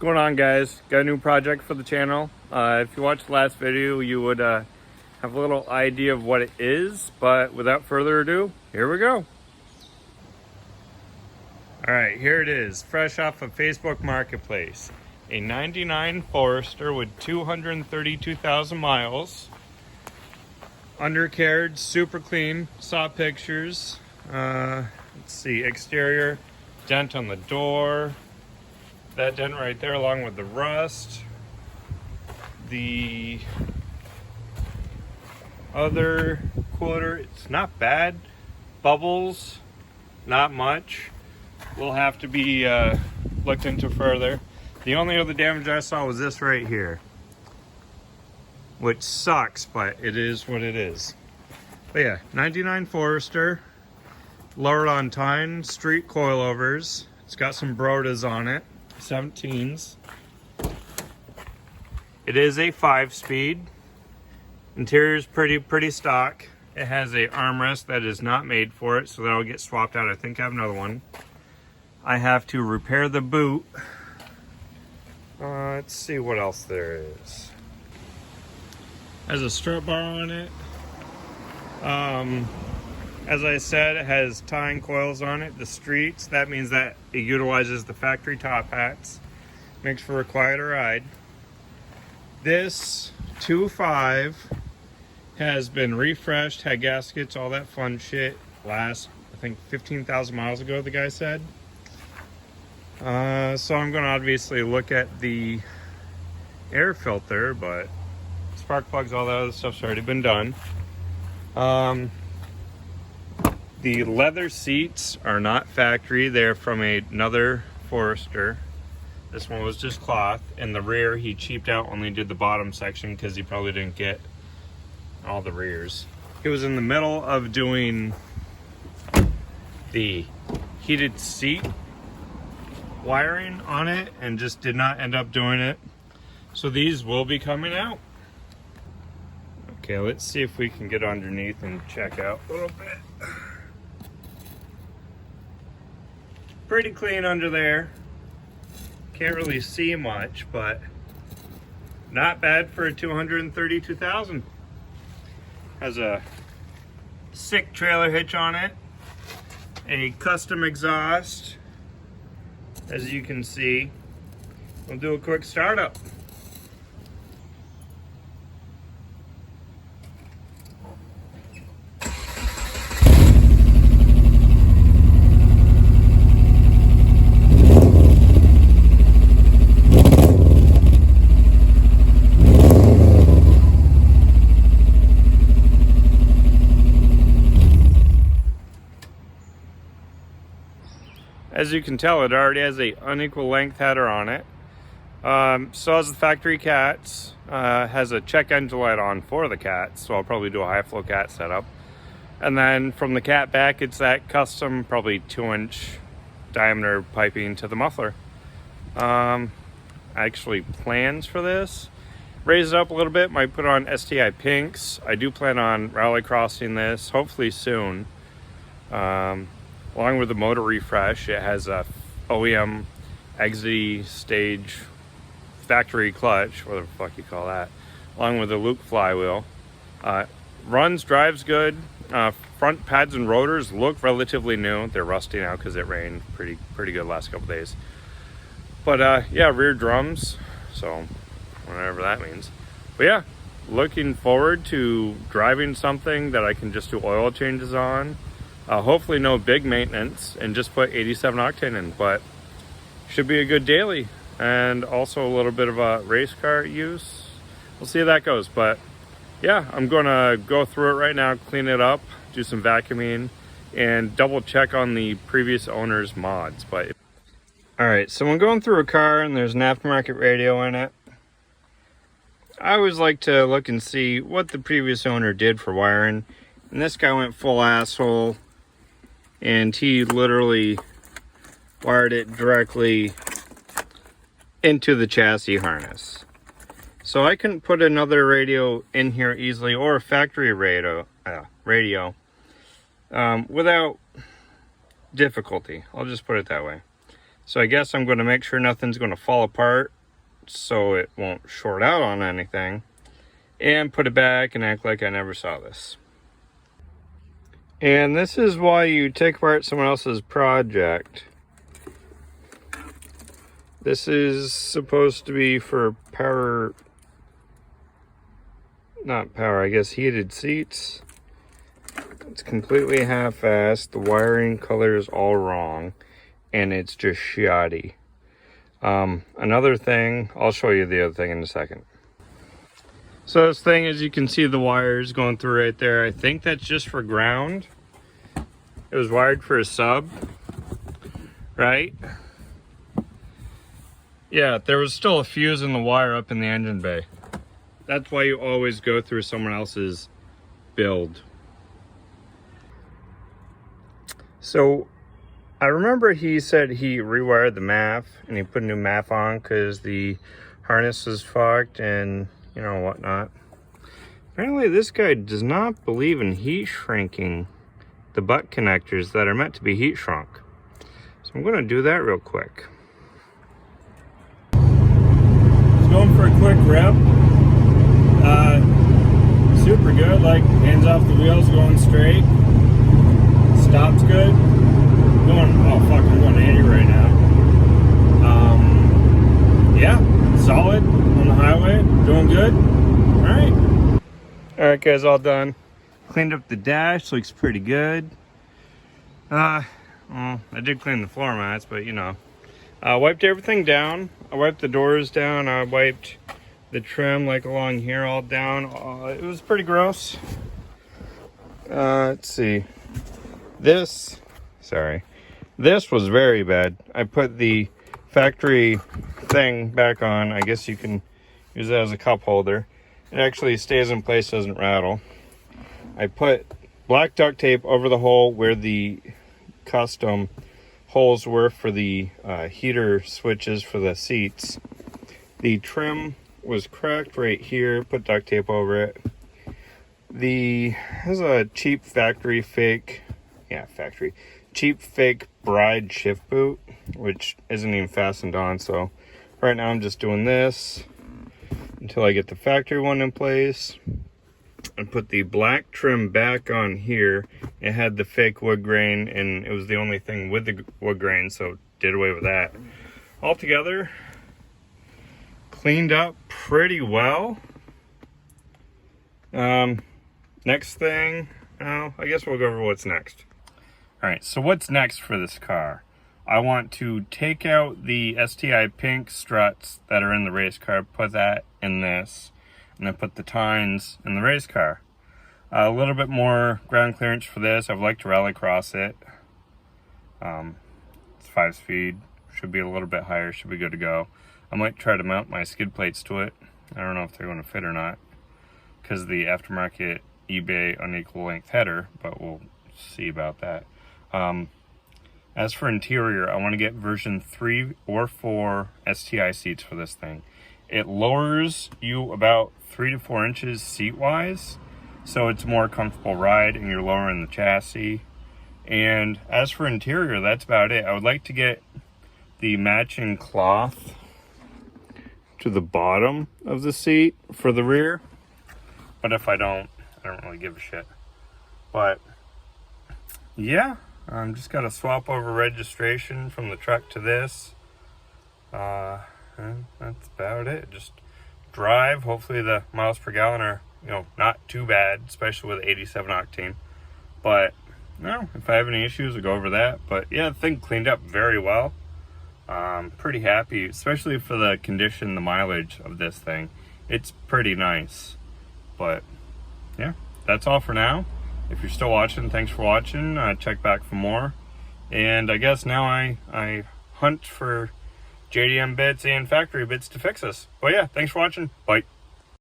going on, guys? Got a new project for the channel. If you watched the last video, you would have a little idea of what it is, but without further ado, here we go. All right, here it is, fresh off of Facebook Marketplace. A 99 Forester with 232,000 miles. Undercarriage, super clean, saw pictures. Let's see, exterior, dent on the door. That dent right there along with the rust. The other quarter, it's not bad. Bubbles, not much. Will have to be looked into further. The only other damage I saw was this right here, which sucks, but it is what it is. But yeah, 99 Forester, lowered on time, street coilovers. It's got some Brodas on it, 17s. It is a 5-speed. Interior is pretty stock. It has a armrest that is not made for it, so that'll get swapped out. I think I have another one. I have to repair the boot. Let's see what else there is. Has a strut bar on it. As I said, it has tying coils on it. The streets, that means that it utilizes the factory top hats. Makes for a quieter ride. This 2.5 has been refreshed, had gaskets, all that fun shit. Last, I think, 15,000 miles ago, the guy said. So I'm going to obviously look at the air filter, but spark plugs, all that other stuff's already been done. The leather seats are not factory. They're from another Forester. This one was just cloth. In the rear, he cheaped out, only did the bottom section because he probably didn't get all the rears. He was in the middle of doing the heated seat wiring on it and just did not end up doing it. So these will be coming out. Okay, let's see if we can get underneath and check out a little bit. Pretty clean under there. Can't really see much, but not bad for a 232,000. Has a sick trailer hitch on it. A custom exhaust, as you can see. We'll do a quick startup. As you can tell, it already has a unequal length header on it. So has the factory cats. Has a check engine light on for the cats, so I'll probably do a high flow cat setup. And then from the cat back, it's that custom, probably 2-inch diameter piping to the muffler. Actually plans for this. Raise it up a little bit, might put on STI pinks. I do plan on rally crossing this, hopefully soon. Along with the motor refresh, it has a OEM exit stage factory clutch, whatever the fuck you call that, along with the Luke flywheel. Drives good. Front pads and rotors look relatively new. They're rusty now because it rained pretty good last couple days. But yeah, rear drums, so whatever that means. But yeah, looking forward to driving something that I can just do oil changes on. Hopefully no big maintenance and just put 87 octane in, but should be a good daily and also a little bit of a race car use. We'll see how that goes, but yeah, I'm gonna go through it right now, clean it up, do some vacuuming and double check on the previous owner's mods. But all right, so I'm going through a car and there's an aftermarket radio in it. I always like to look and see what the previous owner did for wiring, and this guy went full asshole. And he literally wired it directly into the chassis harness. So I couldn't put another radio in here easily, or a factory radio, without difficulty. I'll just put it that way. So I guess I'm going to make sure nothing's going to fall apart so it won't short out on anything, and put it back and act like I never saw this. And this is why you take apart someone else's project. This is supposed to be for power, not power, I guess heated seats. It's completely half-assed. The wiring color is all wrong, and it's just shoddy. Another thing, I'll show you the other thing in a second. So this thing, as you can see, the wires going through right there. I think that's just for ground. It was wired for a sub, right? Yeah, there was still a fuse in the wire up in the engine bay. That's why you always go through someone else's build. So I remember he said he rewired the MAF and he put a new MAF on because the harness was fucked and you know whatnot. Apparently this guy does not believe in heat shrinking the butt connectors that are meant to be heat shrunk. So I'm going to do that real quick. Going for a quick rip. Super good, like hands off the wheels, going straight. Stops good. I'm going 80 right now. Yeah, solid on the highway, doing good. Alright guys, all done. Cleaned up the dash, looks pretty good. Well, I did clean the floor mats, but you know. Wiped everything down. I wiped the doors down. I wiped the trim like along here all down. It was pretty gross. Let's see. This was very bad. I put the factory thing back on. I guess you can use that as a cup holder. It actually stays in place, doesn't rattle. I put black duct tape over the hole where the custom holes were for the heater switches for the seats. The trim was cracked right here, put duct tape over it. There's a cheap cheap fake bride shift boot, which isn't even fastened on. So right now I'm just doing this until I get the factory one in place. And put the black trim back on here. It had the fake wood grain and it was the only thing with the wood grain, so did away with that. Altogether, cleaned up pretty well. Next thing, I guess we'll go over what's next. Alright, so what's next for this car? I want to take out the STI pink struts that are in the race car, put that in this, and then put the tines in the race car. A little bit more ground clearance for this. I would like to rallycross it. It's 5-speed, should be a little bit higher, should be good to go. I might try to mount my skid plates to it. I don't know if they're going to fit or not because of the aftermarket eBay unequal length header, but we'll see about that. As for interior, I want to get version 3 or 4 STI seats for this thing. It lowers you about 3 to 4 inches seat-wise, so it's a more comfortable ride and you're lowering the chassis. And as for interior, that's about it. I would like to get the matching cloth to the bottom of the seat for the rear, but if I don't really give a shit. But yeah, I'm just gotta swap over registration from the truck to this. And that's about it. Just drive. Hopefully the miles per gallon are, not too bad, especially with 87 octane. But no, if I have any issues, I'll go over that. But yeah, the thing cleaned up very well. Pretty happy, especially for the condition, the mileage of this thing. It's pretty nice. But yeah, that's all for now. If you're still watching, thanks for watching. Check back for more. And I guess now I hunt for JDM bits and factory bits to fix this. But yeah, thanks for watching. Bye.